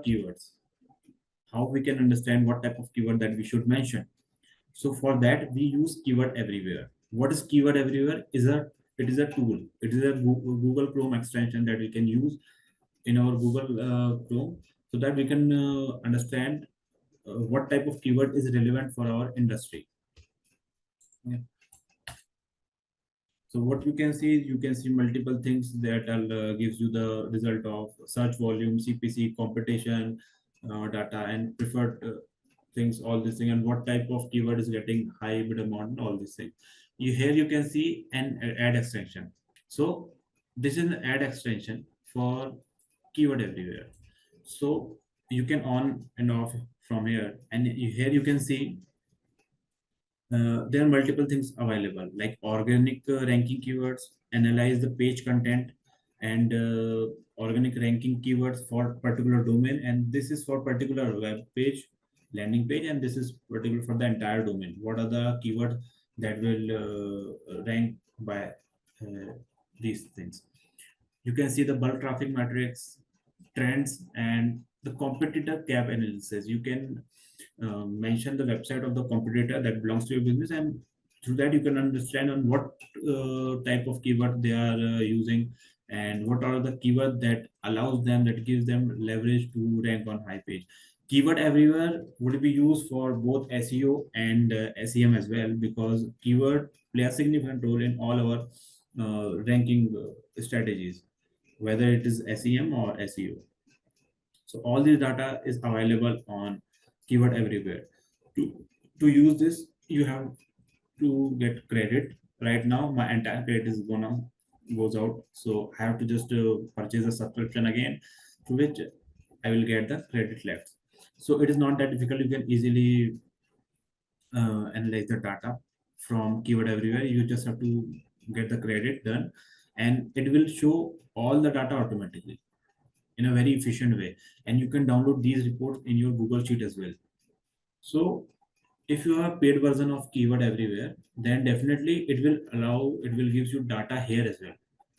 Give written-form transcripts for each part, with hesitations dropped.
keywords, how we can understand what type of keyword that we should mention. So for that, we use keyword everywhere. What is keyword everywhere? It is a tool. It is a Google Chrome extension that we can use in our Google Chrome, so that we can understand what type of keyword is relevant for our industry. Yeah. So what you can see is you can see multiple things that gives you the result of search volume, CPC, competition, data, and preferred things, all these things, and what type of keyword is getting high bid amount, all these things. Here you can see an ad extension. So this is an ad extension for keyword everywhere. So you can on and off from here, and here you can see there are multiple things available like organic ranking keywords, analyze the page content, and organic ranking keywords for particular domain. And this is for particular web page, landing page, and this is particular for the entire domain. What are the keywords that will rank by these things? You can see the bulk traffic metrics, trends, and the competitor gap analysis. You can mention the website of the competitor that belongs to your business, and through that you can understand on what type of keyword they are using, and what are the keyword that allows them, that gives them leverage to rank on high page. Keyword everywhere would be used for both SEO and SEM as well, because keyword play a significant role in all our ranking strategies, whether it is SEM or SEO. So all this data is available on keyword everywhere. To use this, you have to get credit. Right now, my entire credit is gonna goes out, so I have to just purchase a subscription again, to which I will get the credit left. So it is not that difficult. You can easily analyze the data from keyword everywhere. You just have to get the credit done, and it will show all the data automatically in a very efficient way. And you can download these reports in your Google Sheet as well. So if you have paid version of keyword everywhere, then definitely it will gives you data here as well.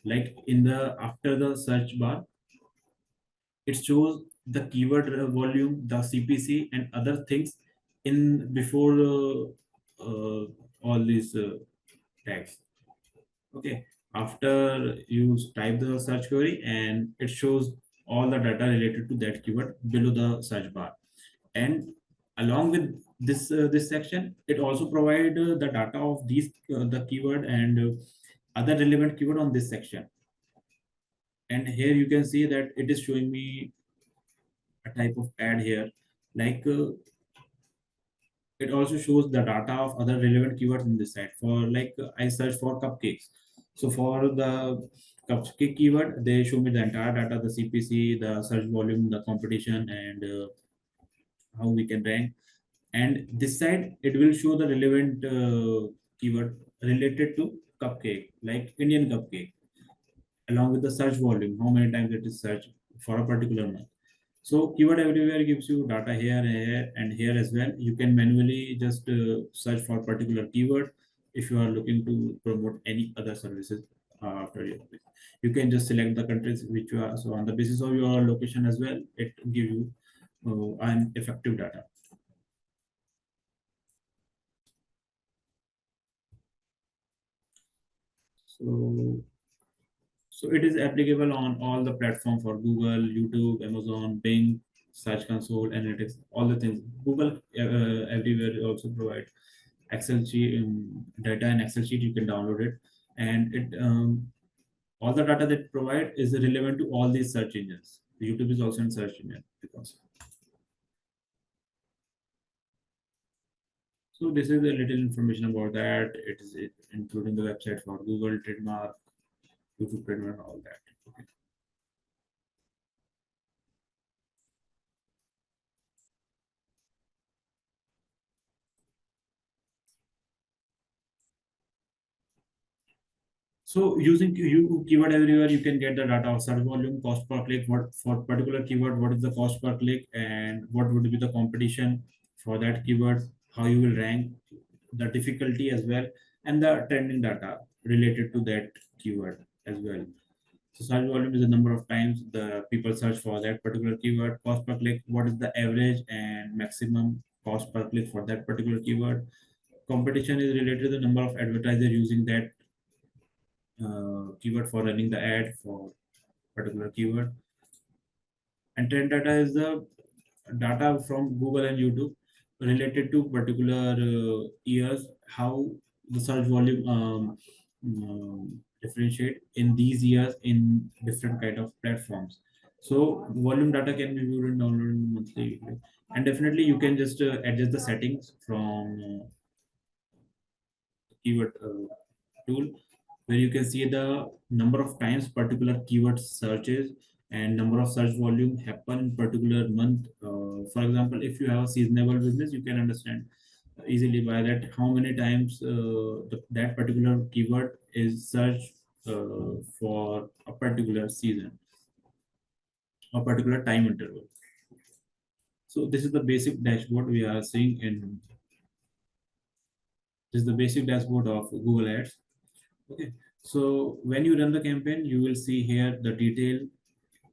Like in the after the search bar, it shows the keyword volume, the CPC, and other things in before all these tags. Okay, after you type the search query, and it shows all the data related to that keyword below the search bar. And along with this section, it also provide the data of these the keyword and other relevant keyword on this section. And here you can see that it is showing me a type of ad here, like it also shows the data of other relevant keywords in this site. For like I search for cupcakes, so for the cupcake keyword, they show me the entire data, the CPC, the search volume, the competition, and how we can rank. And this side, it will show the relevant keyword related to cupcake, like Indian cupcake, along with the search volume, how many times it is searched for a particular month. So keyword everywhere gives you data here, here, and here as well. You can manually just search for particular keyword if you are looking to promote any other services after your. You can just select the countries which you are. So on the basis of your location as well, it gives you an effective data. So it is applicable on all the platform for Google, YouTube, Amazon, Bing, Search Console, Analytics, all the things. Google everywhere also provide Excel sheet data and Excel sheet. You can download it, and it all the data that provide is relevant to all these search engines. YouTube is also in search engine because. So this is a little information about that. It is including the website for Google trademark, YouTube trademark, all that. Okay. So using you keyword everywhere, you can get the data of search volume, cost per click, what for particular keyword, what is the cost per click, and what would be the competition for that keyword, how you will rank, the difficulty as well, and the trending data related to that keyword as well. So search volume is the number of times the people search for that particular keyword. Cost per click, what is the average and maximum cost per click for that particular keyword. Competition is related to the number of advertisers using that keyword for running the ad for particular keyword. And trend data is the data from Google and YouTube related to particular years, how the search volume differentiate in these years in different kind of platforms. So volume data can be viewed and downloaded monthly, and definitely you can just adjust the settings from keyword tool, where you can see the number of times particular keyword searches and number of search volume happen in particular month. For example, if you have a seasonable business, you can understand easily by that how many times that particular keyword is searched for a particular season or particular time interval. So this is the basic dashboard we are seeing in this is the basic dashboard of Google Ads. Okay, so when you run the campaign, you will see here the detail.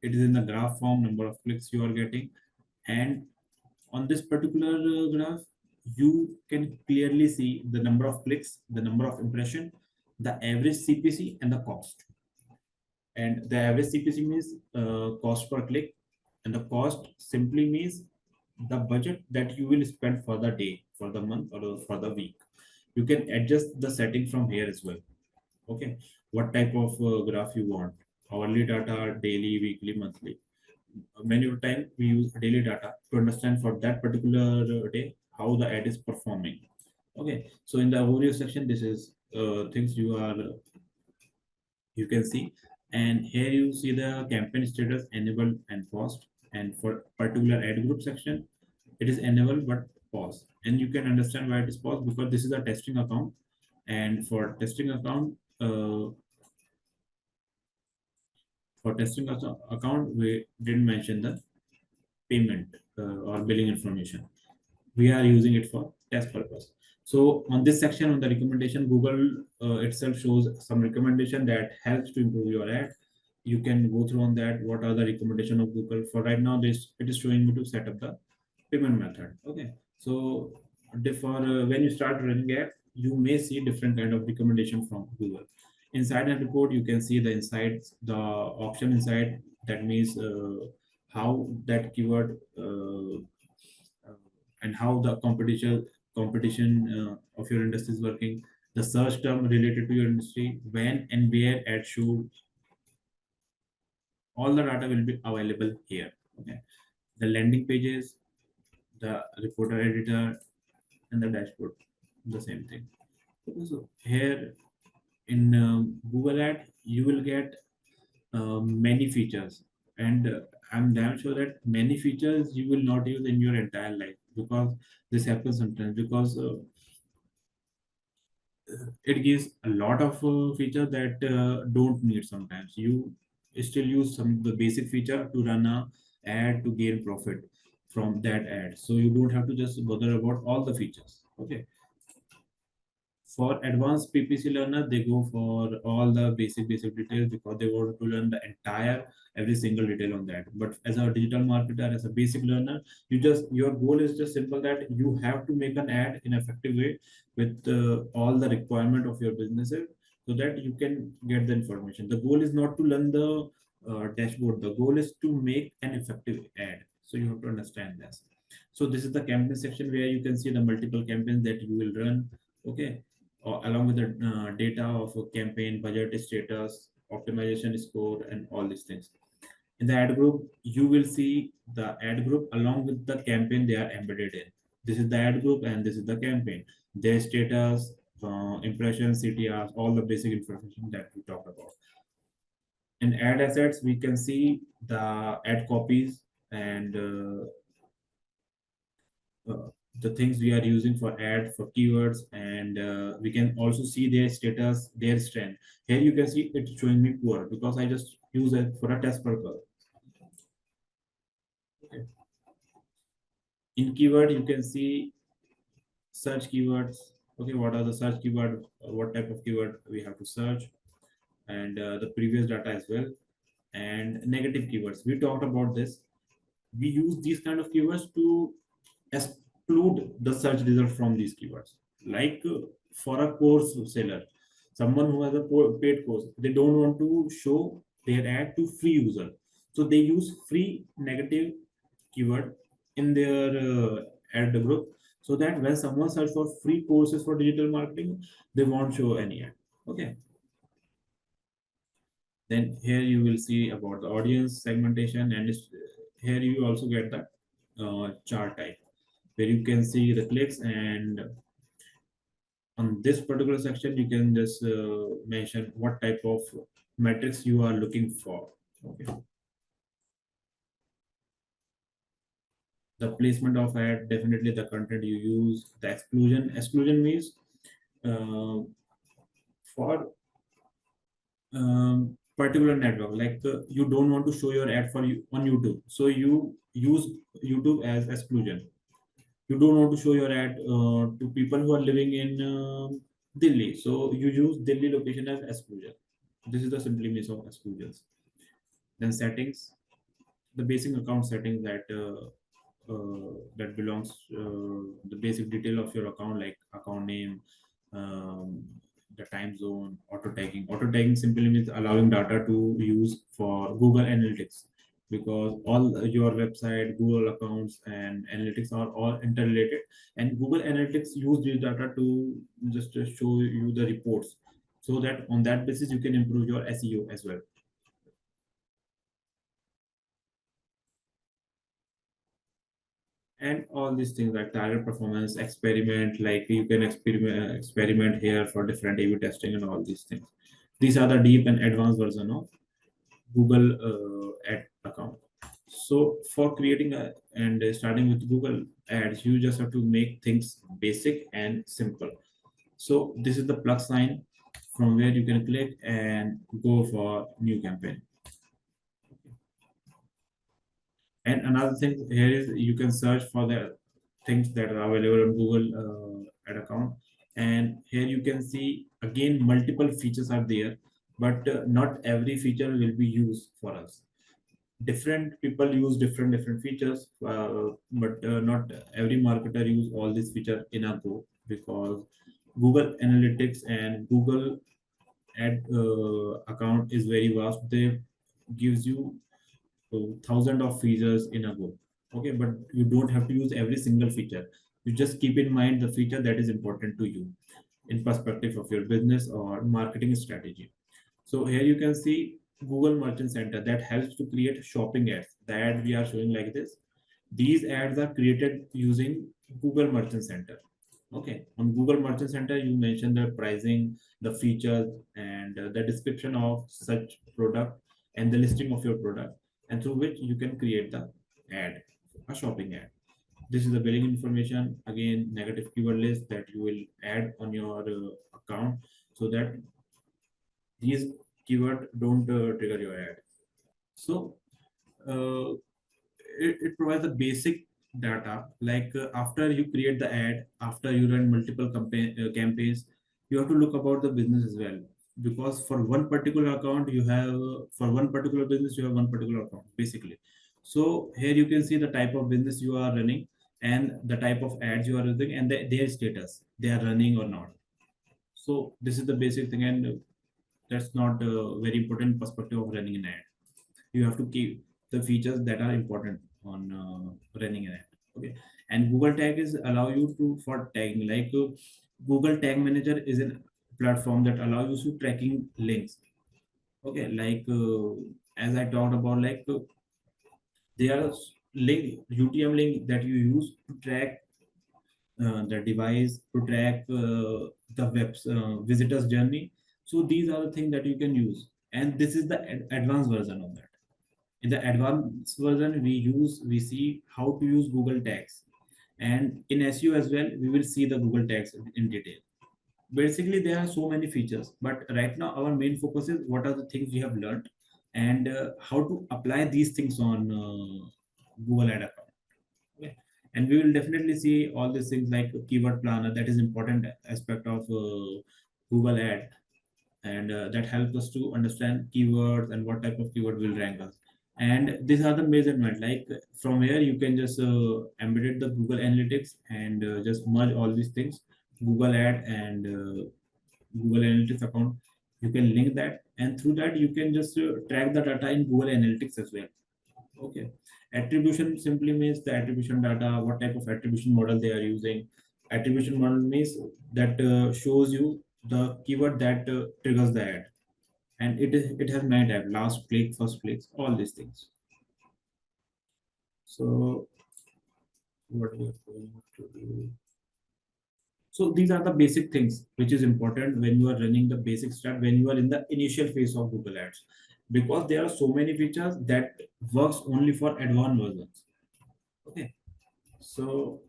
It is in the graph form, number of clicks you are getting, and on this particular graph, you can clearly see the number of clicks, the number of impression, the average CPC, and the cost. And the average CPC means cost per click, and the cost simply means the budget that you will spend for the day, for the month, or for the week. You can adjust the setting from here as well. Okay, what type of graph you want? Hourly data, daily, weekly, monthly. Many of the time we use daily data to understand for that particular day how the ad is performing. Okay, so in the overview section, this is things you can see, and here you see the campaign status enabled and paused, and for particular ad group section, it is enabled but paused, and you can understand why it is paused because this is a testing account, and for testing account we didn't mention the payment or billing information. We are using it for test purpose. So on this section on the recommendation, Google itself shows some recommendation that helps to improve your ad. You can go through on that. What are the recommendation of Google for right now? This it is showing me to set up the payment method. Okay, so for when you start running ad, you may see different kind of recommendation from Google. Inside that report, you can see the insights, the option inside. That means how that keyword and how the competition of your industry is working, the search term related to your industry, when and where ad should, all the data will be available here. Okay, the landing pages, the reporter editor, and the dashboard, the same thing. Okay, so here in Google Ad, you will get many features, and I'm damn sure that many features you will not use in your entire life, because this happens sometimes, because it gives a lot of features that don't need. Sometimes you still use some of the basic feature to run a ad to gain profit from that ad, so you don't have to just bother about all the features. Okay, for advanced PPC learner, they go for all the basic details because they want to learn the entire every single detail on that. But as a digital marketer, as a basic learner, your goal is just simple that you have to make an ad in effective way with all the requirement of your businesses, so that you can get the information. The goal is not to learn the dashboard. The goal is to make an effective ad. So you have to understand this. So this is the campaign section where you can see the multiple campaigns that you will run. Okay, along with the data of a campaign, budget status, optimization score, and all these things. In the ad group, you will see the ad group along with the campaign they are embedded in. This is the ad group and this is the campaign. Their status, impressions, CTRs, all the basic information that we talked about. In ad assets, we can see the ad copies and the things we are using for ad for keywords, and we can also see their status, their strength. Here you can see it's showing me poor because I just use it for a test purpose. Okay. In keyword, you can see search keywords. Okay, what are the search keyword, what type of keyword we have to search, and the previous data as well. and negative keywords. We talked about this. We use these kind of keywords to exclude the search result from these keywords. Like for a course seller, someone who has a paid course, they don't want to show their ad to free user, so they use free negative keyword in their ad group, so that when someone search for free courses for digital marketing, they won't show any ad. Okay. Then here you will see about the audience segmentation, and here you also get the chart type, where you can see the clicks, and on this particular section you can just mention what type of metrics you are looking for. Okay. The placement of ad, definitely the content you use. The exclusion means for particular network, like you don't want to show your ad for you on YouTube, so you use YouTube as exclusion. You don't want to show your ad to people who are living in Delhi, so you use Delhi location as exclusion. This is the simply means of exclusions. Then settings, the basic account settings that belongs the basic detail of your account, like account name, um, the time zone, auto tagging. Auto tagging simply means allowing data to use for Google Analytics, because all your website, Google accounts, and analytics are all interrelated, and Google Analytics use this data to just show you the reports, so that on that basis you can improve your SEO as well. And all these things like target performance experiment, like you can experiment here for different A/B testing and all these things. These are the deep and advanced version of Google ad account. So for creating and starting with Google ads, you just have to make things basic and simple. So this is the plus sign from where you can click and go for new campaign. And another thing here is you can search for the things that are available on Google ad account. And here you can see again multiple features are there, but not every feature will be used for us. Different people use different features, but not every marketer use all these features in a go, because Google Analytics and Google ad account is very vast. They gives you thousand of features in a go. Okay, but you don't have to use every single feature. You just keep in mind the feature that is important to you in perspective of your business or marketing strategy. So here you can see Google Merchant Center that helps to create shopping ads. The ad we are showing like this. These ads are created using Google Merchant Center. Okay, on Google Merchant Center, you mention the pricing, the features, and the description of such product, and the listing of your product, and through which you can create the ad, a shopping ad. This is the billing information. Again, negative keyword list that you will add on your account, so that these keyword don't trigger your ad. So uh, it provides the basic data, like after you create the ad, after you run multiple campaigns, you have to look about the business as well, because for one particular account you have for one particular business you have one particular account basically. So here you can see the type of business you are running, and the type of ads you are running, and their status, they are running or not. So this is the basic thing, and that's not a very important perspective of running an ad. You have to keep the features that are important on running an ad. Okay, and Google Tag is allow you to for tagging, like Google Tag Manager is a platform that allows you to tracking links. Okay, like as I talked about, like there are link UTM link that you use to track the device, to track the web's visitors journey. So these are the things that you can use, and this is the advanced version of that. In the advanced version, we see how to use Google tags, and in SEO as well, we will see the Google tags in detail. Basically, there are so many features, but right now our main focus is what are the things we have learned, and how to apply these things on Google Ad account. Okay. And we will definitely see all these things like keyword planner, that is important aspect of Google Ad. and that helps us to understand keywords and what type of keyword will rank us. And these are the measurement. Like from here, you can just embed it the Google Analytics and just merge all these things, Google Ad and Google Analytics account. You can link that, and through that you can just track the data in Google Analytics as well. Okay. Attribution simply means the attribution data, what type of attribution model they are using. Attribution model means that shows you the keyword that triggers the ad, and it has many types: last click, first clicks, all these things. So what we are going to do. So these are the basic things which is important when you are running the basic start, when you are in the initial phase of Google Ads, because there are so many features that works only for advanced versions. Okay. So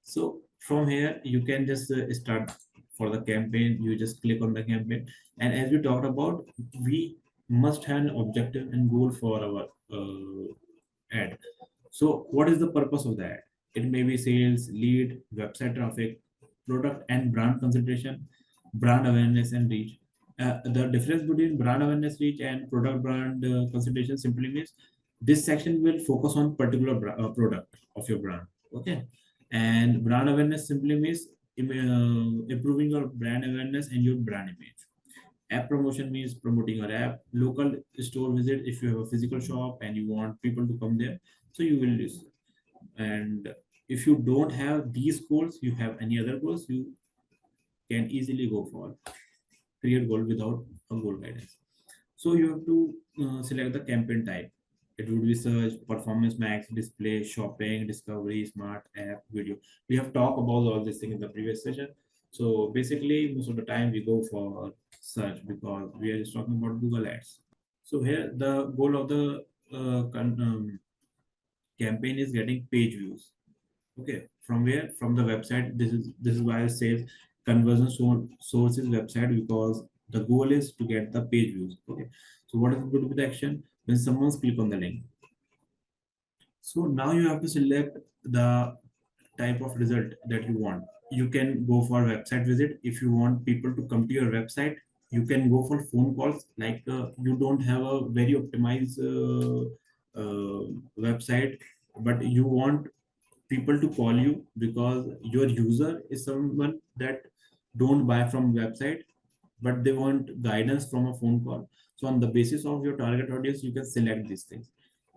So from here, you can just start for the campaign. You just click on the campaign. And as we talked about, we must have an objective and goal for our ad. So what is the purpose of the ad? It may be sales, lead, website traffic, product and brand consideration, brand awareness and reach. The difference between brand awareness, reach, and product brand consideration simply means this section will focus on particular product of your brand. Okay, and brand awareness simply means improving your brand awareness and your brand image. App promotion means promoting your app. Local store visit, if you have a physical shop and you want people to come there, so you will use. And if you don't have these goals, you have any other goals, you can easily go for create goal without a goal guidance. So you have to select the campaign type. It would be search, performance max, display, shopping, discovery, smart app, video. We have talked about all these things in the previous session. So basically, most of the time we go for search because we are just talking about Google Ads. So here the goal of the campaign is getting page views. Okay, from where? From the website. This is why I say conversion source is website, because the goal is to get the page views. Okay, so what is going to be the action when someone's click on the link? So now you have to select the type of result that you want. You can go for website visit. If you want people to come to your website, you can go for phone calls. Like you don't have a very optimized website, but you want people to call you because your user is someone that don't buy from website, but they want guidance from a phone call. So on the basis of your target audience, you can select these things.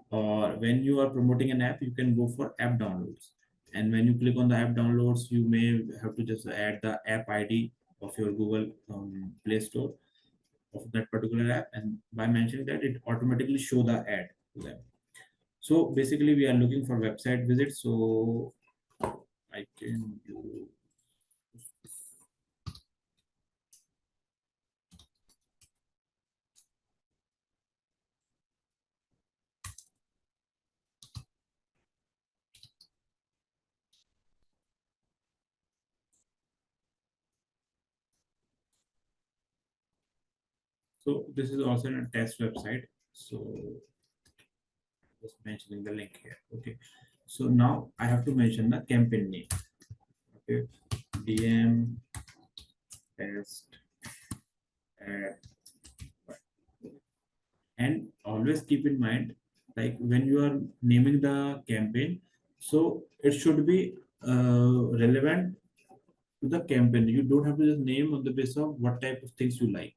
Or when you are promoting an app, you can go for app downloads. And when you click on the app downloads, you may have to just add the app ID of your Google Play Store of that particular app. And by mentioning that, it automatically show the ad to them. So basically, we are looking for website visits. So I can do. So this is also a test website. So just mentioning the link here. Okay. So now I have to mention the campaign name. Okay. DM test ad. And always keep in mind, like when you are naming the campaign, so it should be relevant to the campaign. You don't have to just name on the basis of what type of things you like.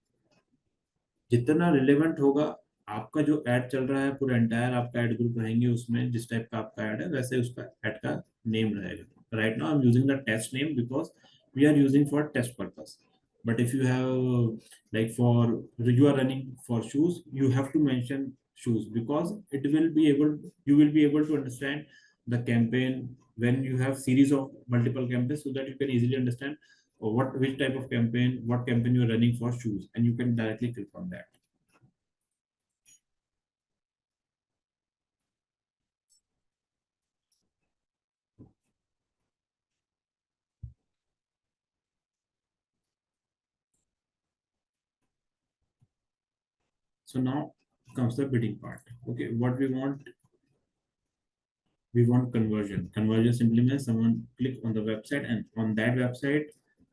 जितना relevant होगा आपका जो add चल रहा है, पूरा entire आपका add group रहेंगे उसमें, जिस टाइप का आपका ऐड है वैसे उसका ऐड का नेम रहेगा. Right now I am using the test name because we are using for test purpose. But if you have like for you are running for shoes, you have to mention shoes, because it will be able you will be able to understand the campaign when you have series of multiple campaigns, so that you can easily understand what which type of campaign, what campaign you are running for shoes, and you can directly click on that. So now comes the bidding part. Okay, what we want conversion. Conversion simply means someone click on the website, and on that website,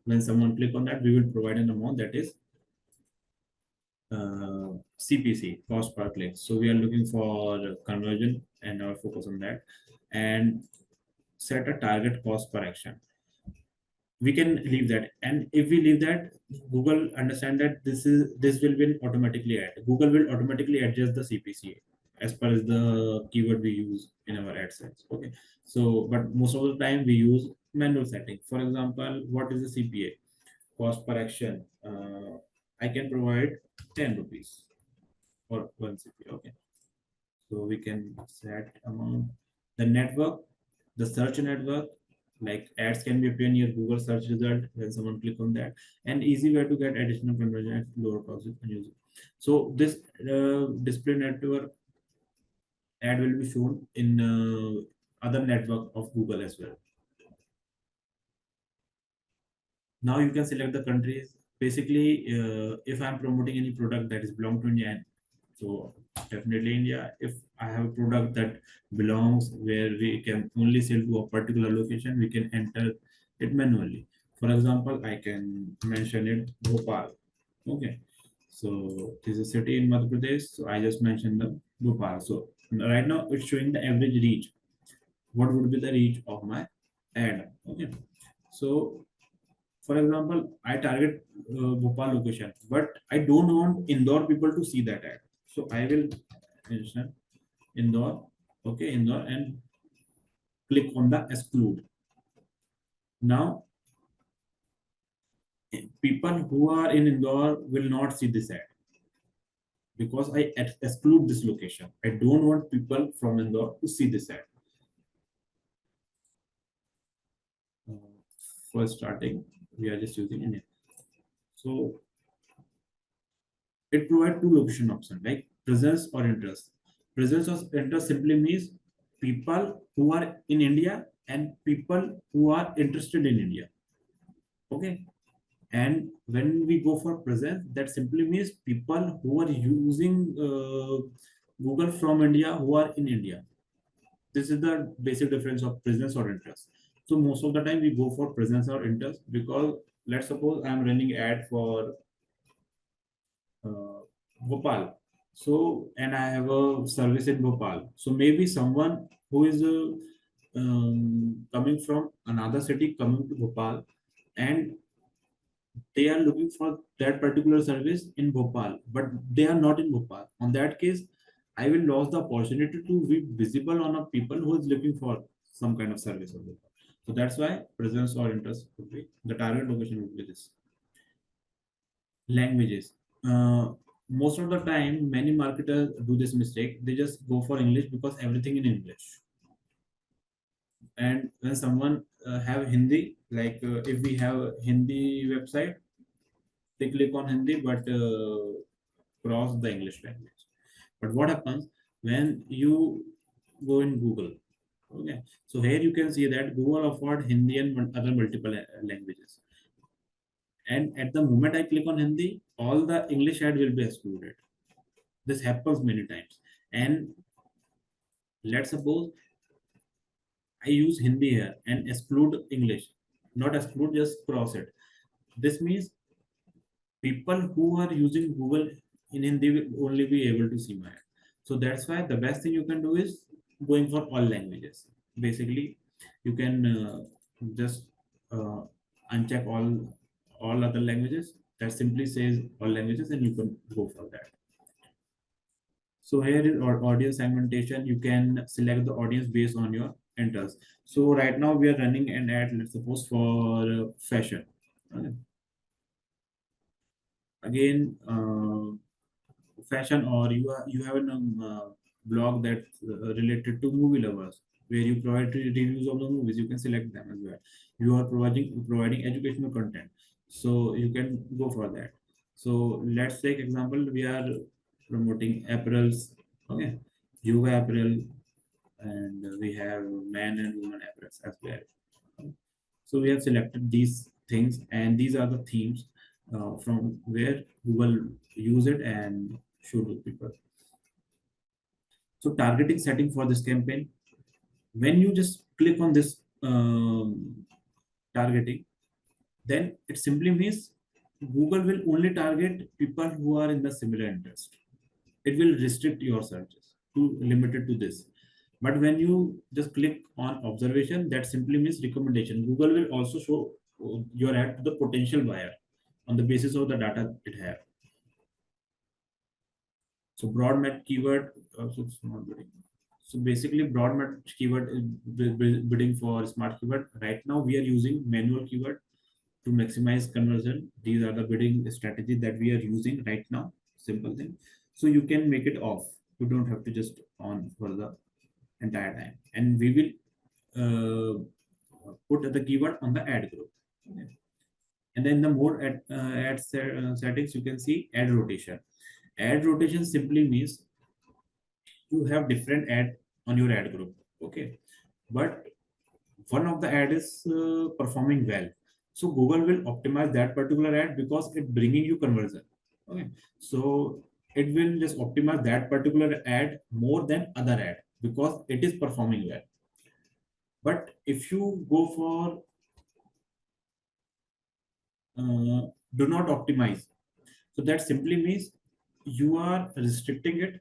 when someone click on that, we will provide an amount that is CPC, cost per click. So we are looking for conversion and our focus on that, and set a target cost per action. We can leave that, and if we leave that, Google understand that this will be automatically add. Google will automatically adjust the CPC as per as the keyword we use in our AdSense. Okay, so but most of the time we use manual setting. For example, what is the CPA, cost per action? I can provide 10 rupees for one CPA. Okay, so we can set amount. The network, the search network, like ads can be appear in your Google search result when someone click on that, and easy way to get additional conversion at lower cost and use it. So this display network ad will be shown in other network of Google as well. Now you can select the countries. Basically, if I'm promoting any product that is belong to India, so definitely India. If I have a product that belongs where we can only sell to a particular location, we can enter it manually. For example, I can mention it Bhopal. Okay, so this is a city in Madhya Pradesh. So I just mentioned the Bhopal. So right now it's showing the average reach. What would be the reach of my ad? Okay, so for example, I target Bhopal location, but I don't want Indore people to see that ad. So I will mention Indore, okay, Indore, and click on the exclude. Now, people who are in Indore will not see this ad because I exclude this location. I don't want people from Indore to see this ad. Uh, for starting, we are just using India. So it provides two location options like presence or interest. Presence or interest simply means people who are in India and people who are interested in India. Okay. And when we go for presence, that simply means people who are using Google from India who are in India. This is the basic difference of presence or interest. So most of the time we go for presence or interest because let's suppose I'm running ad for uh, Bhopal. So, and I have a service in Bhopal. So maybe someone who is coming from another city coming to Bhopal, and they are looking for that particular service in Bhopal, but they are not in Bhopal. On that case, I will lose the opportunity to be visible on a people who is looking for some kind of service of Bhopal. So that's why presence or interest would be the target location would be this. Languages. Most of the time, many marketers do this mistake. They just go for English because everything in English. And when someone have Hindi, like if we have a Hindi website, they click on Hindi but cross the English language. But what happens when you go in Google? Okay, so here you can see that Google offered Hindi and other multiple languages. And at the moment I click on Hindi, all the English ad will be excluded. This happens many times. And let's suppose I use Hindi here and exclude English. Not exclude, just cross it. This means people who are using Google in Hindi will only be able to see my ad. So that's why the best thing you can do is going for all languages. Basically, you can just uh, uncheck all other languages. That simply says all languages, and you can go for that. So here is our audience segmentation. You can select the audience based on your interests. So right now we are running an ad, let's suppose for fashion. Okay. Again, fashion, or you have a blog that related to movie lovers where you provide reviews of the movies. You can select them as well. You are providing educational content, so you can go for that. So let's take example, we are promoting apparels. Okay, yoga apparel, and we have men and women apparels as well. So we have selected these things, and these are the themes from where Google use it and show to people. So targeting setting for this campaign, when you just click on this targeting, then it simply means Google will only target people who are in the similar interest. It will restrict your searches to limited to this. But when you just click on observation, that simply means recommendation. Google will also show your ad to the potential buyer on the basis of the data it has. So broad match keyword, so it's not bidding. So basically broad match keyword is bidding for smart keyword. Right now we are using manual keyword to maximize conversion. These are the bidding strategies that we are using right now. Simple thing. So you can make it off. You don't have to just on for the entire time. And we will put the keyword on the ad group. Okay. And then the more settings, you can see ad rotation. Ad rotation simply means you have different ad on your ad group. Okay. But one of the ad is performing well, so Google will optimize that particular ad because it bringing you conversion. Okay, so it will just optimize that particular ad more than other ad because it is performing well. But if you go for do not optimize, so that simply means you are restricting it,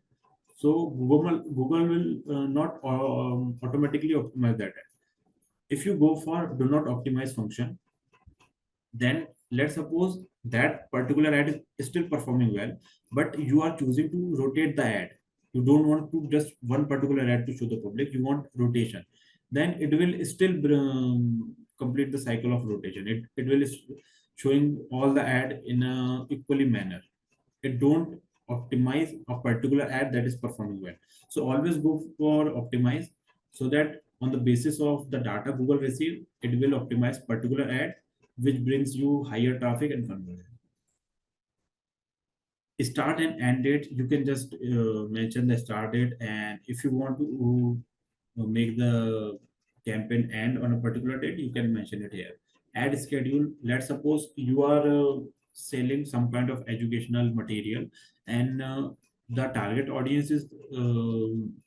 so Google will not automatically optimize that ad. If you go for do not optimize function, then let's suppose that particular ad is still performing well, but you are choosing to rotate the ad. You don't want to just one particular ad to show the public, you want rotation. Then it will still complete the cycle of rotation. It will showing all the ad in a equally manner. It don't optimize a particular ad that is performing well. So always go for optimize, so that on the basis of the data Google receive, it will optimize particular ad which brings you higher traffic and conversion. Start and end date, you can just mention the start date, and if you want to make the campaign end on a particular date, you can mention it here. Ad schedule, let's suppose you are selling some kind of educational material, and the target audience is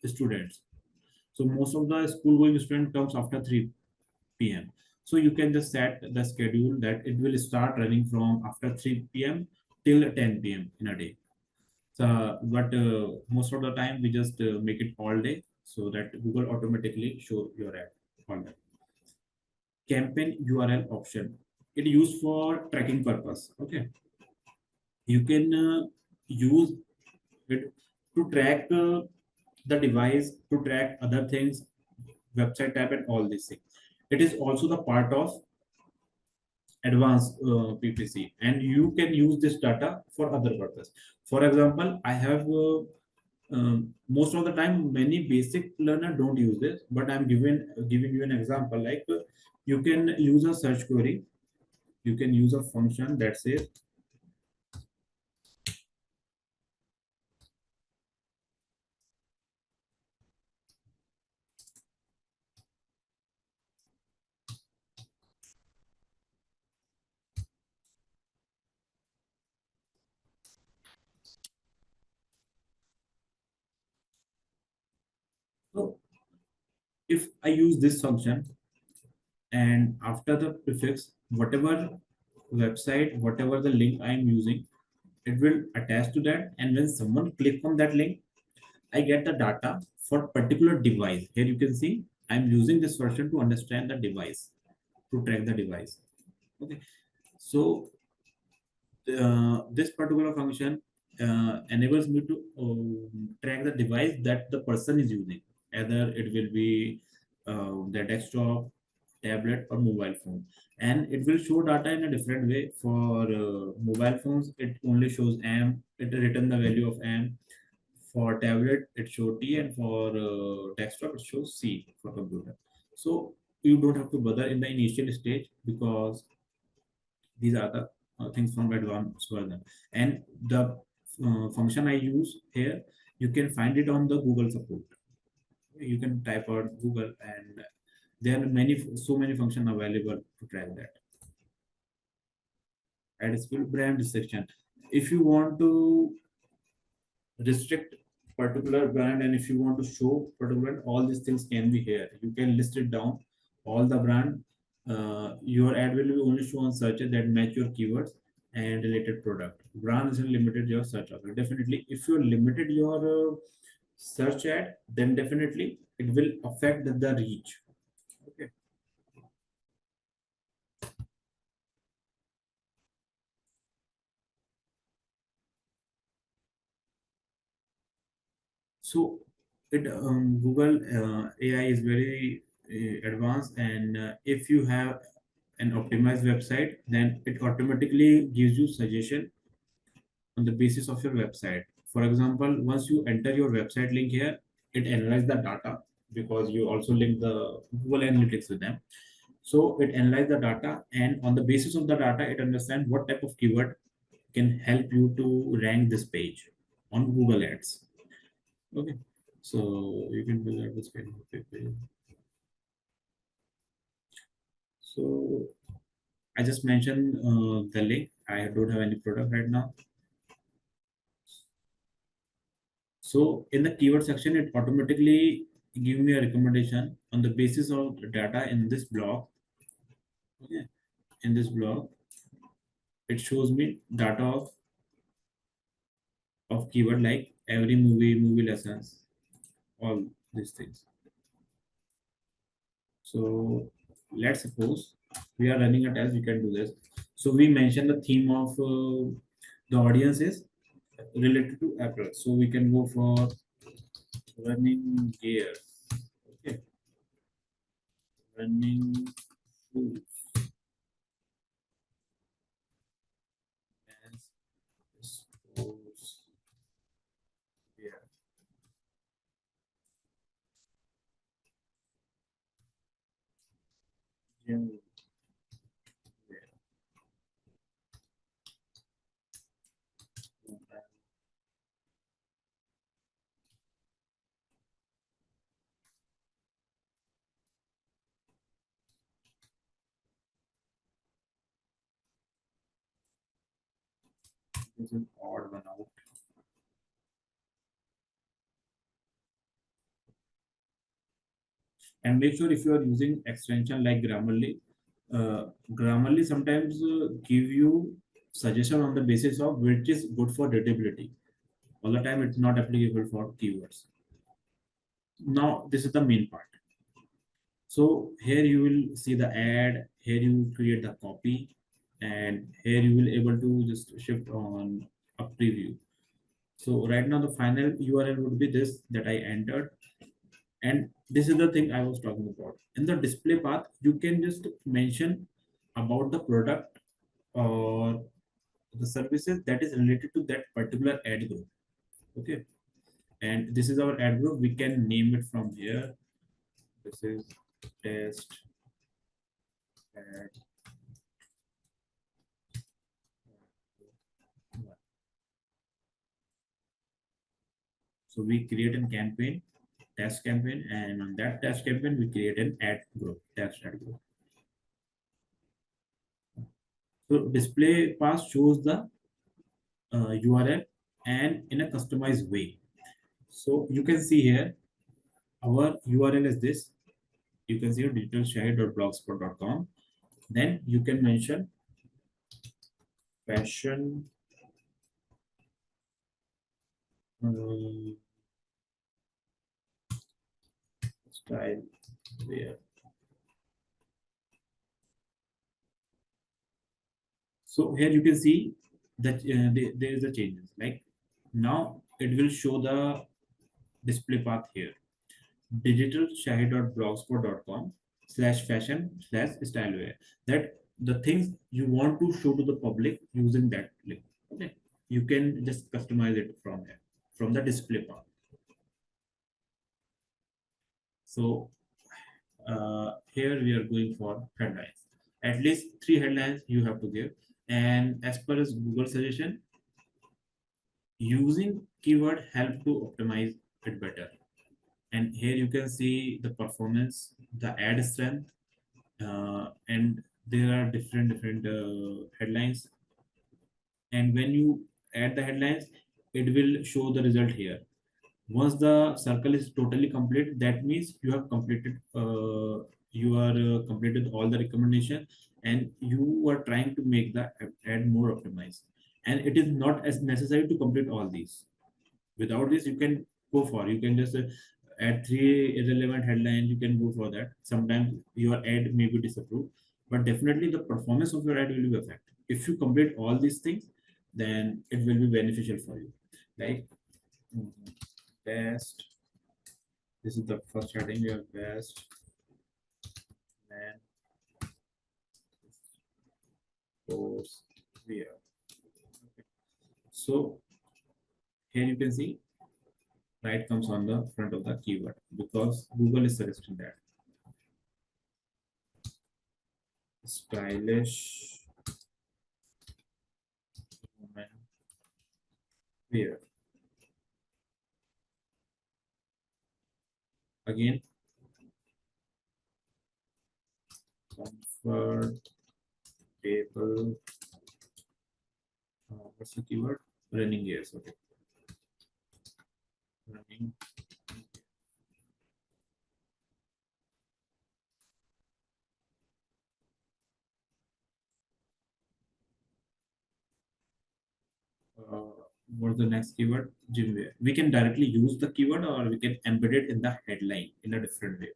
students. So most of the school going student comes after 3 p.m. So you can just set the schedule that it will start running from after 3 p.m. till 10 p.m. in a day. So, but most of the time we just make it all day so that Google automatically show your ad all day. Campaign URL option. It used for tracking purpose. Okay, you can use it to track the device, to track other things, website tab, and all these things. It is also the part of advanced PPC, and you can use this data for other purpose. For example, I have most of the time many basic learner don't use this, but I'm giving you an example. Like you can use a search query, you can use a function that says so. If I use this function and after the prefix, whatever website, whatever the link I am using, it will attach to that. And when someone click on that link, I get the data for particular device. Here you can see I'm using this version to understand the device, to track the device. Okay, so this particular function enables me to track the device that the person is using, either it will be the desktop, tablet, or mobile phone. And it will show data in a different way. For mobile phones, it only shows M, it return the value of M. For tablet, it shows T, and for desktop, it shows C for computer. So you don't have to bother in the initial stage because these are the things from advanced version. And the function I use here, you can find it on the Google support. You can type out Google, and there are so many functions available to track that. Add skill brand section. If you want to restrict particular brand, and if you want to show particular, all these things can be here. You can list it down, all the brand. Your ad will be only show on searches that match your keywords. and related product. Brand isn't limited your search offer. Definitely, if you limited your search ad, then definitely it will affect the reach. Okay. So it Google AI is very advanced, and if you have an optimized website, then it automatically gives you suggestion on the basis of your website. For example, once you enter your website link here, it analyzes the data because you also link the Google Analytics with them. So it analyzes the data, and on the basis of the data, it understands what type of keyword can help you to rank this page on Google Ads. Okay, so you can do that with kind of page. So I just mentioned the link. I don't have any product right now. So in the keyword section, it automatically give me a recommendation on the basis of the data in this blog. Okay, in this blog, it shows me data of keyword like every movie lessons, all these things. So let's suppose we are running a test. We can do this. So we mentioned the theme of the audience is related to April. So we can go for running gear. Okay, running shoes and sports gear. Gym wear. This is odd one out. And make sure if you are using extension like Grammarly, Grammarly sometimes give you suggestion on the basis of which is good for readability. All the time, it's not applicable for keywords. Now, this is the main part. So here you will see the ad. Here you create the copy, and here you will able to just shift on a preview. So right now the final URL would be this that I entered. And this is the thing I was talking about. In the display path, you can just mention about the product or the services that is related to that particular ad group. Okay. And this is our ad group. We can name it from here. This is test ad. So we create a campaign, test campaign, and on that test campaign, we create an ad group, test ad group. So display path shows the URL and in a customized way. So you can see here, our URL is this. You can see digitalshahid.blogspot.com. Then you can mention fashion uh, style wear. So here you can see that there is a changes. Like now it will show the display path here. Digitalshahid.blogspot.com /fashion/stylewear. That the things you want to show to the public using that link. Okay. You can just customize it from here, from the display path. So here we are going for headlines. At least 3 headlines you have to give. And as per as Google suggestion, using keyword help to optimize it better. And here you can see the performance, the ad strength, and there are different headlines. And when you add the headlines, it will show the result here. Once the circle is totally complete, that means you have completed you are completed all the recommendation, and you are trying to make the add more optimize. And it is not as necessary to complete all these. Without this, you can go for, you can just add three irrelevant headlines, you can go for that. Sometimes your ad may be disapproved, but definitely the performance of your ad will be affected. If you complete all these things, then it will be beneficial for you. Like mm, best, this is the first heading, we have best man course wear. Okay. So here you can see right comes on the front of the keyword because Google is suggesting that. Stylish woman wear. Again, comfortable. What's the keyword? Running gears. Okay. Running. Uh, what's the next keyword? Gym wear. We can directly use the keyword or we can embed it in the headline in a different way.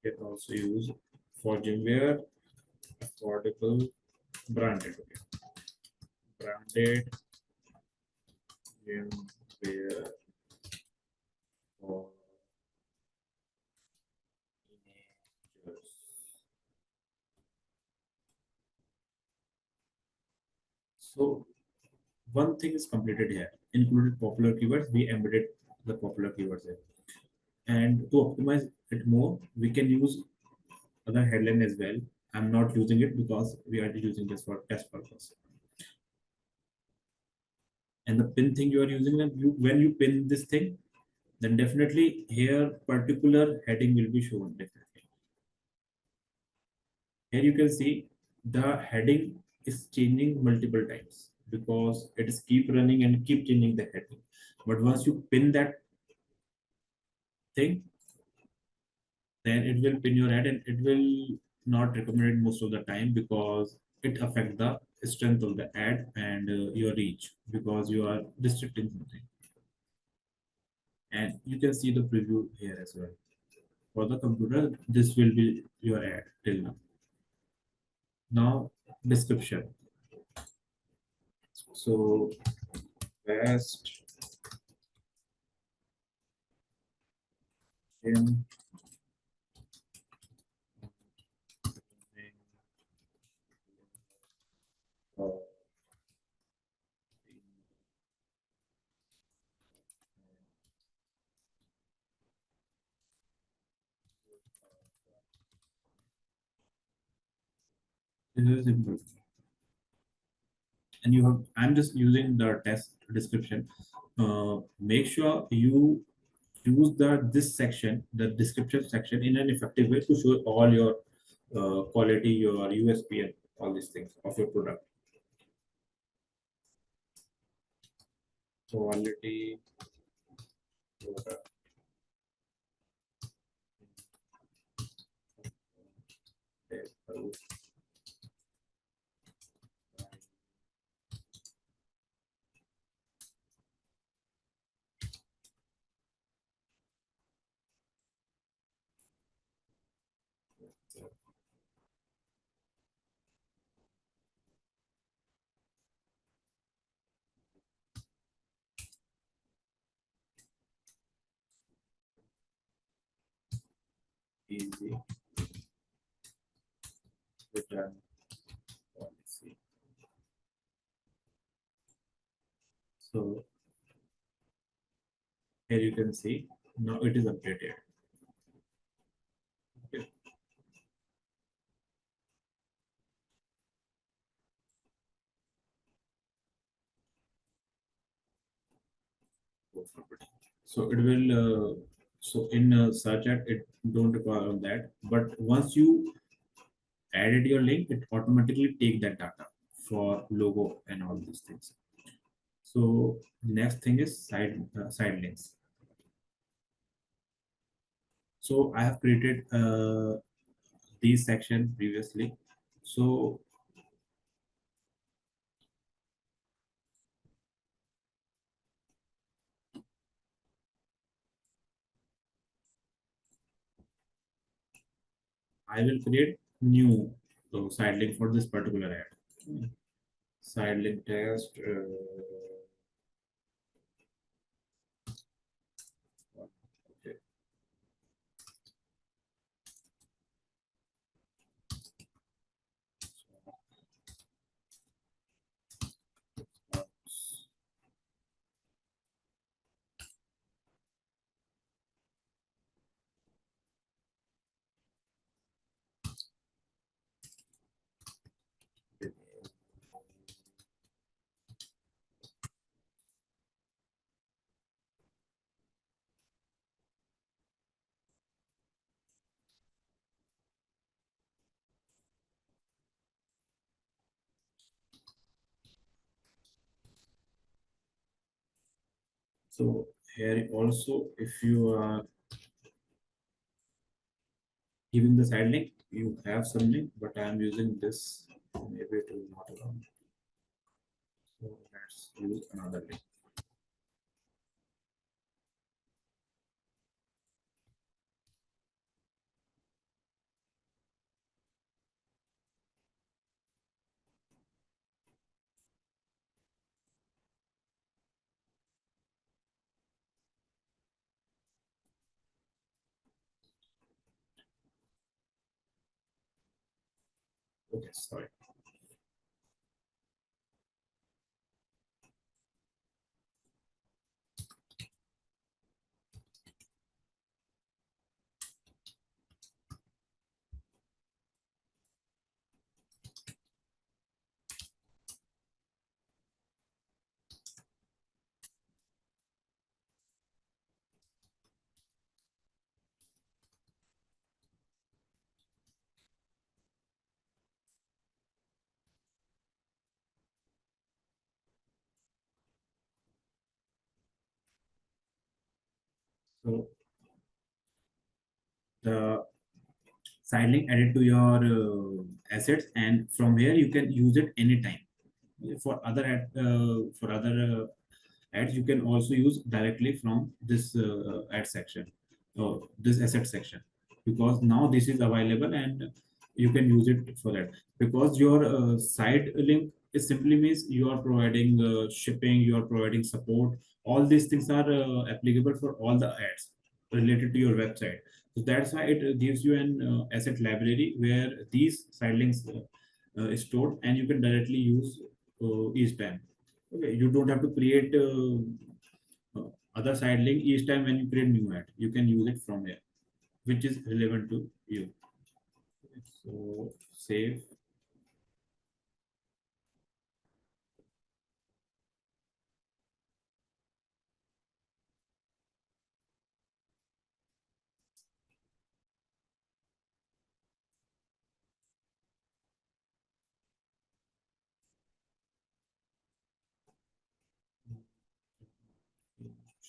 We can also use for gym wear, affordable, branded. Okay. Branded gym wear for teenagers. So one thing is completed here. Included popular keywords. We embedded the popular keywords here. And to optimize it more, we can use other headline as well. I'm not using it because we are using this for test purpose. And the pin thing you are using, when you pin this thing, then definitely here particular heading will be shown definitely. Here you can see the heading is changing multiple times because it is keep running and keep changing the heading. But once you pin that thing, then it will pin your ad and it will not recommend it most of the time because it affects the strength of the ad and your reach because you are restricting something. And you can see the preview here as well. For the computer, this will be your ad till now. Now, description. So, best in uh, this is simple. And you have, I'm just using the test description. Make sure you use the this section, the description section, in an effective way to show all your quality, your USP, and all these things of your product. Quality product. Easy return policy. So here you can see now it is updated. Okay. So it will so in search ad it don't require on that, but once you added your link, it automatically take that data for logo and all these things. So next thing is side links. So I have created these section previously. So I will create new side link for this particular ad. Side link test. Okay. So here also, if you are giving the side link, you have some link, but I am using this. Maybe it will not allow me. So let's use another link. Okay, sorry. So the side link added to your assets, and from here you can use it anytime. For other ads, you can also use directly from this ad section or this asset section, because now this is available and you can use it for that. Because your side link is simply means you are providing shipping, you are providing support. All these things are applicable for all the ads related to your website. So that's why it gives you an asset library where these side links is stored, and you can directly use each time. Okay, you don't have to create other side link each time when you create new ad. You can use it from here, which is relevant to you. So save.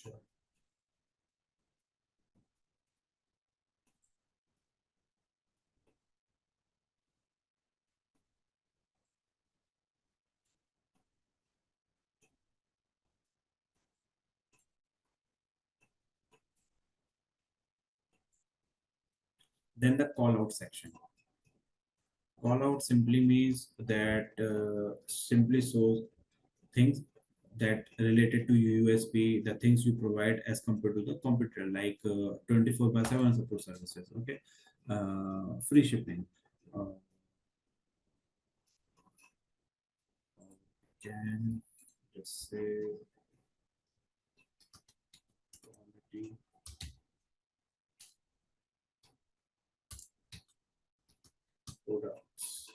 Sure. Then the call out section. Call out simply means that simply shows things that related to USP, the things you provide as compared to the competitor, like 24 by 7 support services. Okay, free shipping. Uh, can just say quality products.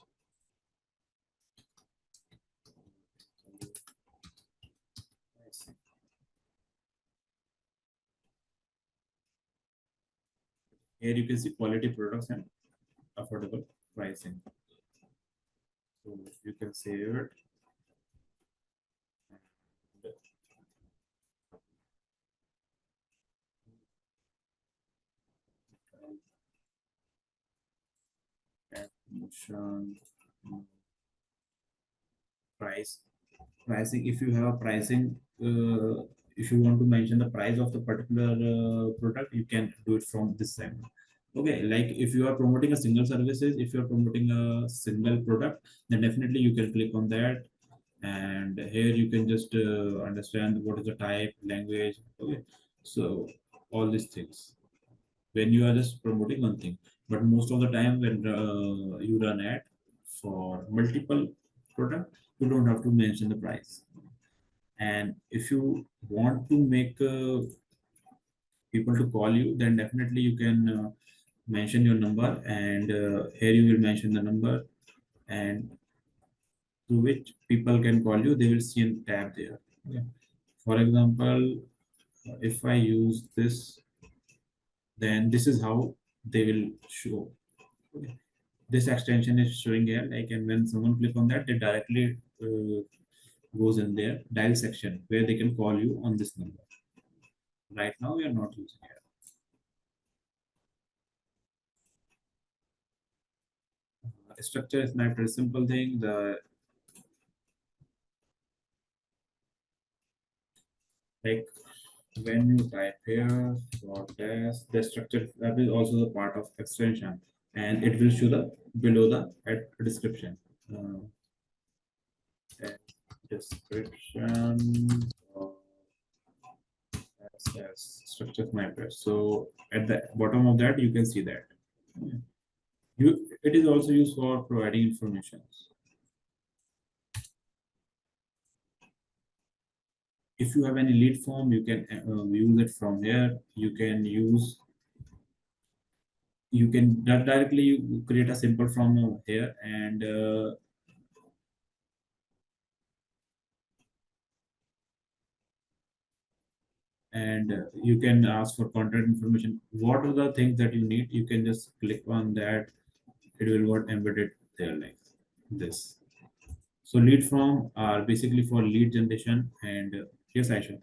Here you can see quality products and affordable pricing. So you can save it. mention price. Pricing, if you have a pricing, if you want to mention the price of the particular product, you can do it from this segment. Okay, like if you are promoting a single services, if you are promoting a single product, then definitely you can click on that, and here you can just understand what is the type, language. Okay, so all these things when you are just promoting one thing. But most of the time when you run ad for multiple product, you don't have to mention the price. And if you want to make people to call you, then definitely you can mention your number, and here you will mention the number, and to which people can call you. They will see a tab there. Okay. For example, if I use this, then this is how they will show. Okay. This extension is showing here, like, and when someone click on that, they directly goes in their dial section where they can call you on this number. Right now, we are not using it. Structure is not a simple thing. The like when you type here for this, the structure that is also the part of extension, and it will show the below the description. And description as structure matter. So at the bottom of that, you can see that. It is also used for providing information. If you have any lead form, you can use it from here. You can directly you create a simple form over here, and you can ask for contact information. What are the things that you need? You can just click on that. It will get embedded there like this. So lead form are basically for lead generation, and yes, Aisha.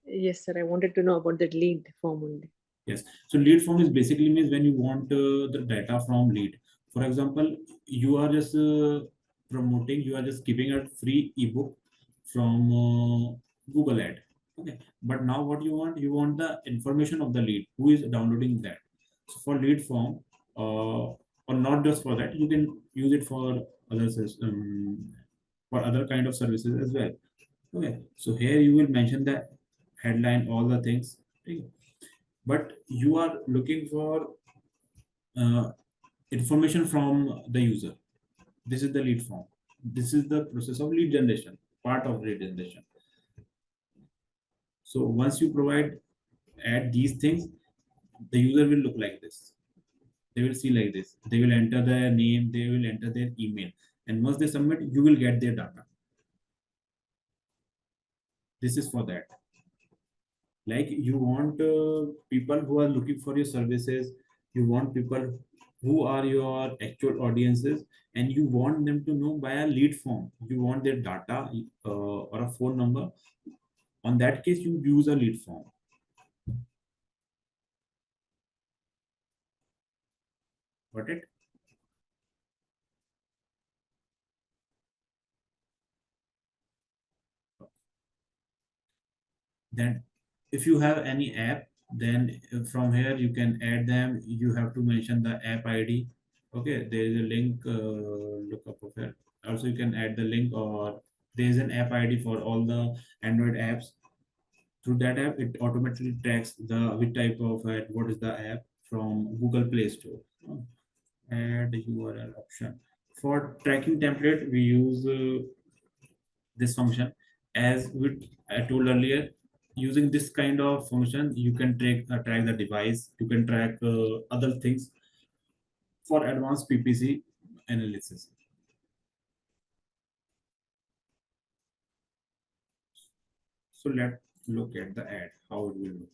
Yes, sir. I wanted to know about that lead form only. Yes. So lead form is basically means when you want the data from lead. For example, you are just promoting, you are just giving a free ebook from Google Ad. Okay. But now what you want the information of the lead who is downloading that. So for lead form, or not just for that, you can use it for other for other kind of services as well. Okay. So here you will mention the headline, all the things. Okay, but you are looking for uh, information from the user. This is the lead form. This is the process of lead generation, part of lead generation. So once you provide add these things, the user will look like this. They will see like this. They will enter their name, they will enter their email, and once they submit, you will get their data. This is for that. Like you want people who are looking for your services, you want people who are your actual audiences, and you want them to know by a lead form. You want their data or a phone number. On that case, you use a lead form. Got it? Then if you have any app, then from here you can add them. You have to mention the app ID. Okay, there is a link, look up of it. Also you can add the link, or there is an app ID for all the Android apps. Through that app, it automatically tracks the which type of ad, what is the app from Google Play Store. Add URL option. For tracking template, we use this function. As I told earlier, using this kind of function, you can track the device. You can track other things for advanced PPC analysis. So let's look at the ad, how it will look.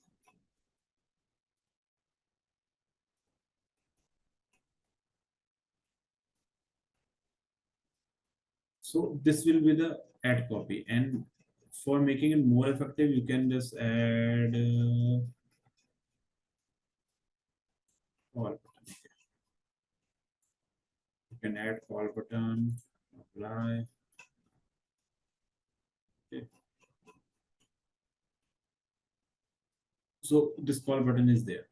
So this will be the ad copy, and for making it more effective, you can just add all. can add call button, apply. Okay. So this call button is there.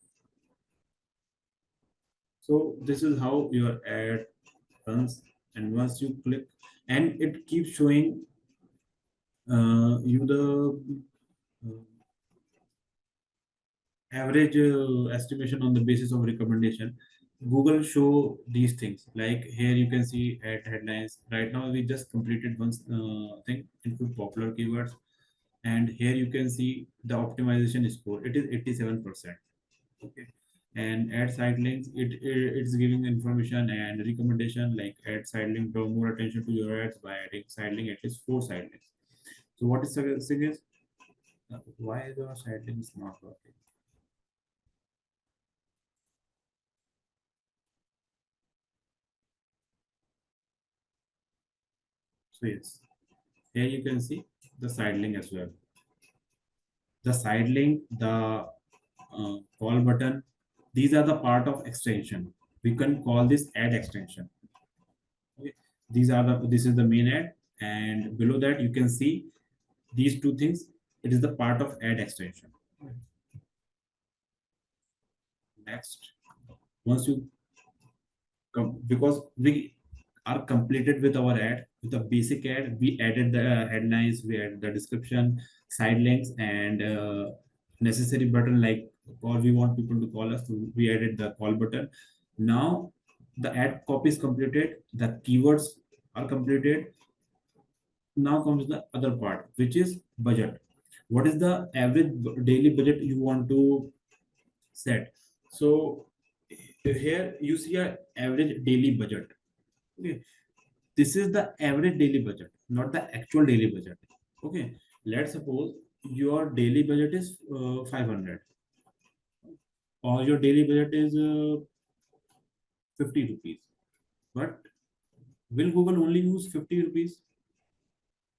So this is how your ad runs, and once you click, and it keeps showing you the average estimation on the basis of recommendation. Google show these things, like here you can see ad headlines. Right now we just completed one thing, include popular keywords, and here you can see the optimization score. It is 87%. Okay. And add side links, it's giving information and recommendation, like add side link, draw more attention to your ads by adding side link, at least 4 side links. So what is the thing is, why the side link is not working? So yes, here you can see the side link as well. The side link, the call button, these are the part of extension. We can call this ad extension. Okay. This is the main ad, and below that you can see these two things. It is the part of ad extension. Next, once you come, because we are completed with our ad, with the basic ad, we added the headlines, we added the description, side links, and necessary button, like call, we want people to call us, so we added the call button. Now the ad copy is completed, the keywords are completed. Now comes the other part, which is budget. What is the average daily budget you want to set? So here you see a average daily budget. Okay, this is the average daily budget, not the actual daily budget. Okay, let's suppose your daily budget is 500, or your daily budget is 50 rupees. But will Google only use 50 rupees?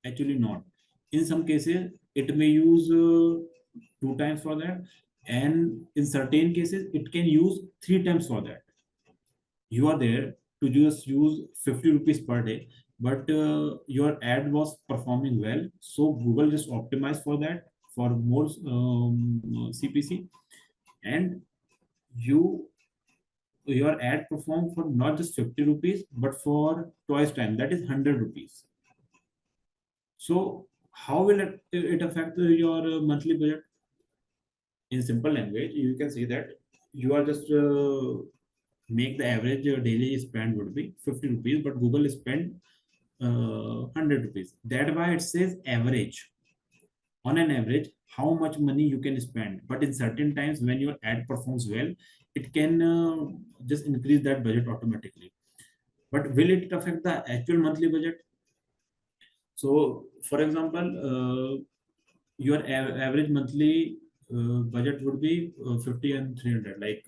Actually not. In some cases it may use 2 times for that, and in certain cases it can use 3 times for that. You are there to just use 50 rupees per day, but your ad was performing well, so Google just optimized for that, for more CPC, and you your ad performed for not just 50 rupees but for twice time, that is 100 rupees. So how will it affect your monthly budget? In simple language, you can say that you are just make the average daily spend would be 50 rupees, but Google spend 100 rupees. That why it says average. On an average, how much money you can spend. But in certain times when your ad performs well, it can just increase that budget automatically. But will it affect the actual monthly budget? So, for example, your average monthly budget would be 50 and 300, like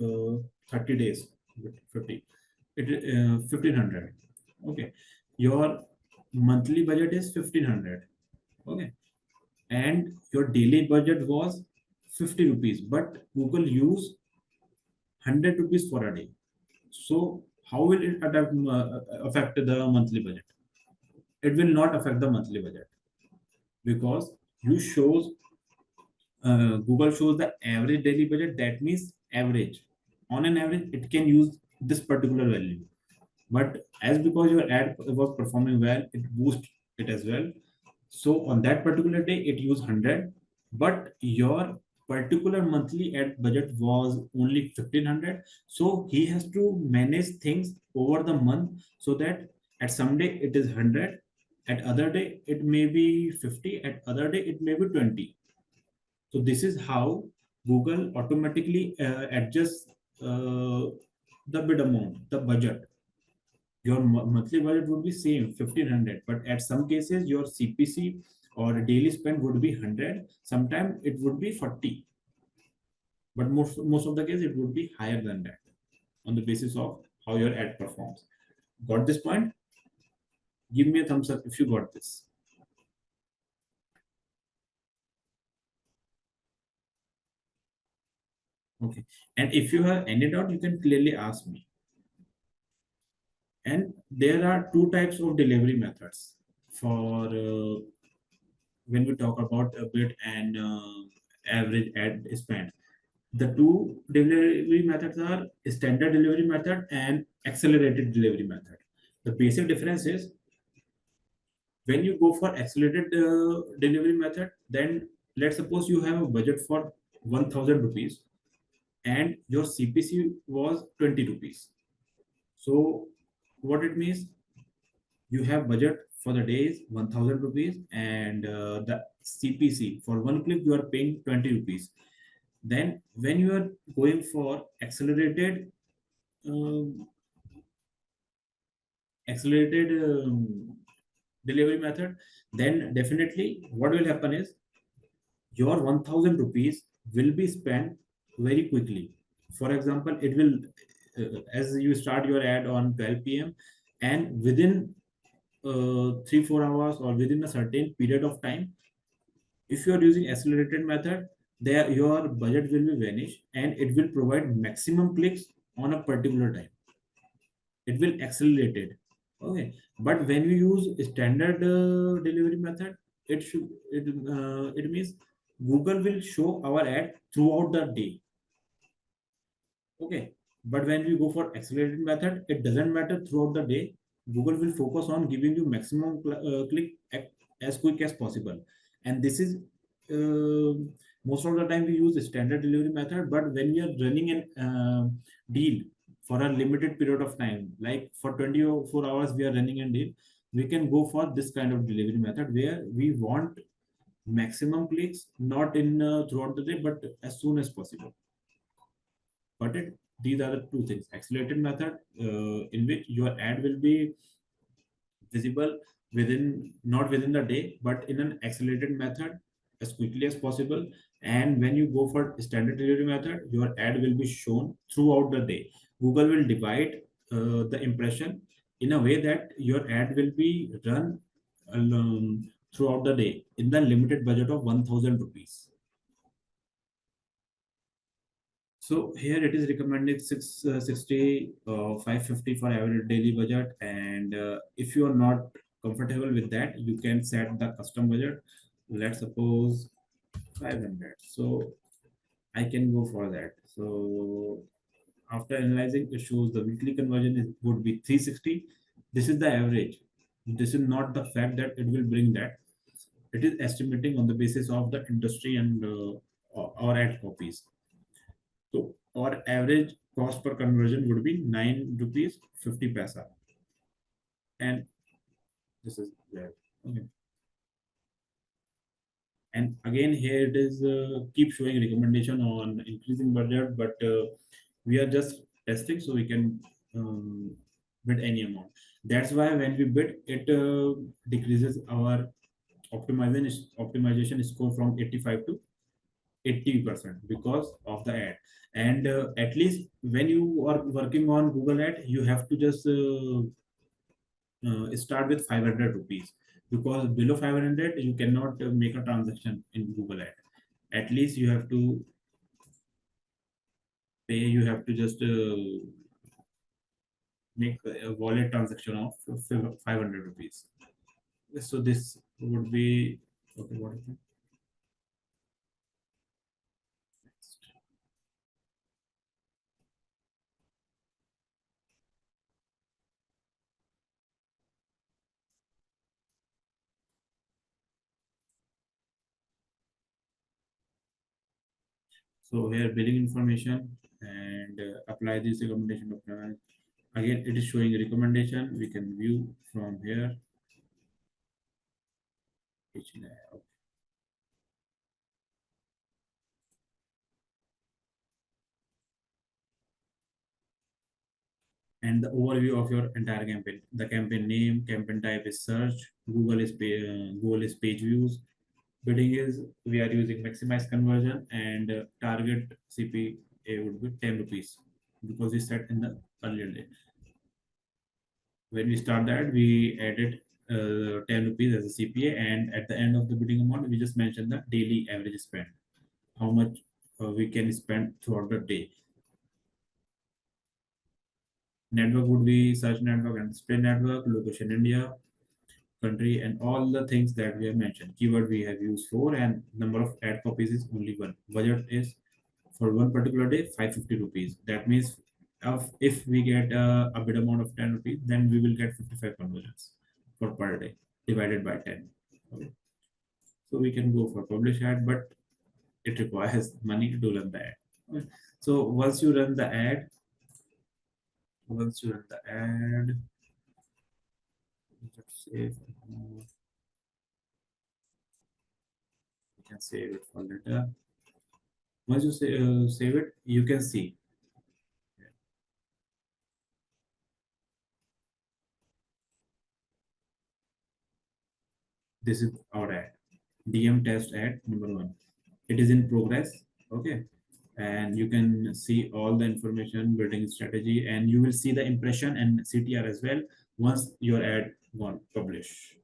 30 days, 50. 1500. Okay. Your monthly budget is 1500. Okay. And your daily budget was 50 rupees, but Google use 100 rupees for a day. So how will it affect the monthly budget? It will not affect the monthly budget, because you shows Google shows the average daily budget. That means average. On an average, it can use this particular value. But as because your ad was performing well, it boosts it as well. So on that particular day, it used 100, but your particular monthly ad budget was only 1500. So he has to manage things over the month, so that at some day it is 100, at other day it may be 50, at other day it may be 20. So this is how Google automatically adjusts the bid amount, the budget. Your monthly budget would be same 1500, but at some cases your CPC or daily spend would be 100. Sometimes it would be 40, but most of the case it would be higher than that, on the basis of how your ad performs. Got this point? Give me a thumbs up if you got this. Okay. And if you have any doubt, you can clearly ask me. And there are two types of delivery methods for when we talk about a bid and average ad spend. The two delivery methods are standard delivery method and accelerated delivery method. The basic difference is when you go for accelerated delivery method, then let's suppose you have a budget for 1000 rupees and your CPC was 20 rupees. So what it means, you have budget for the day is 1000 rupees and the CPC for one click you are paying 20 rupees. Then when you are going for um, accelerated delivery method, then definitely what will happen is your 1000 rupees will be spent very quickly. For example, it will as you start your ad on 12 p.m. and within 3 4 hours or within a certain period of time, if you are using accelerated method, there your budget will be vanished and it will provide maximum clicks on a particular time. It will accelerate it. Okay, but when we use standard delivery method, it means Google will show our ad throughout the day. Okay, but when we go for accelerated method, it doesn't matter throughout the day. Google will focus on giving you maximum click as quick as possible. And this is uh, most of the time we use standard delivery method, but when we are running an deal for a limited period of time, like for 24 hours we are running a deal, we can go for this kind of delivery method where we want maximum clicks, not in throughout the day, but as soon as possible. But these are the two things: accelerated method, in which your ad will be visible within, not within the day, but in an accelerated method as quickly as possible. And when you go for standard delivery method, your ad will be shown throughout the day. Google will divide the impression in a way that your ad will be run throughout the day in the limited budget of 1000 rupees. So here it is recommended 660, 550 for average daily budget. And if you are not comfortable with that, you can set the custom budget. Let's suppose 500. So I can go for that. So after analyzing, it shows the weekly conversion would be 360. This is the average. This is not the fact that it will bring that. It is estimating on the basis of the industry and or ad copies. So our average cost per conversion would be 9 rupees 50 paisa. And this is there. Okay. And again, here it is keep showing recommendation on increasing budget, but we are just testing, so we can bid any amount. That's why when we bid, it decreases our optimization score from 85 to 80% because of the ad. And at least when you are working on Google ad, you have to just start with 500 rupees, because below 500 you cannot make a transaction in Google ad. At least you have to pay, you have to just make a wallet transaction of 500 rupees. So this would be okay. What is it? So here billing information and apply this recommendation document. Again, it is showing a recommendation. We can view from here. And the overview of your entire campaign. The campaign name, campaign type is search. Google is page views. Bidding is we are using maximize conversion, and target CPA would be 10 rupees because we set in the earlier day. When we start that, we added 10 rupees as a CPA, and at the end of the bidding amount, we just mentioned the daily average spend, how much we can spend throughout the day. Network would be search network and display network, location India, country, and all the things that we have mentioned. Keyword we have used 4, and number of ad copies is only 1. Budget is for one particular day 550 rupees. That means if we get a bid amount of 10 rupees, then we will get 55 conversions for per day divided by 10. Okay. So we can go for publish ad, but it requires money to run the ad. Okay. So once you run the ad, let's save. You can save it for later. Once you save it, you can see this is our ad. DM test ad number 1. It is in progress. Okay. And you can see all the information, building strategy, and you will see the impression and CTR as well once your ad gone publish.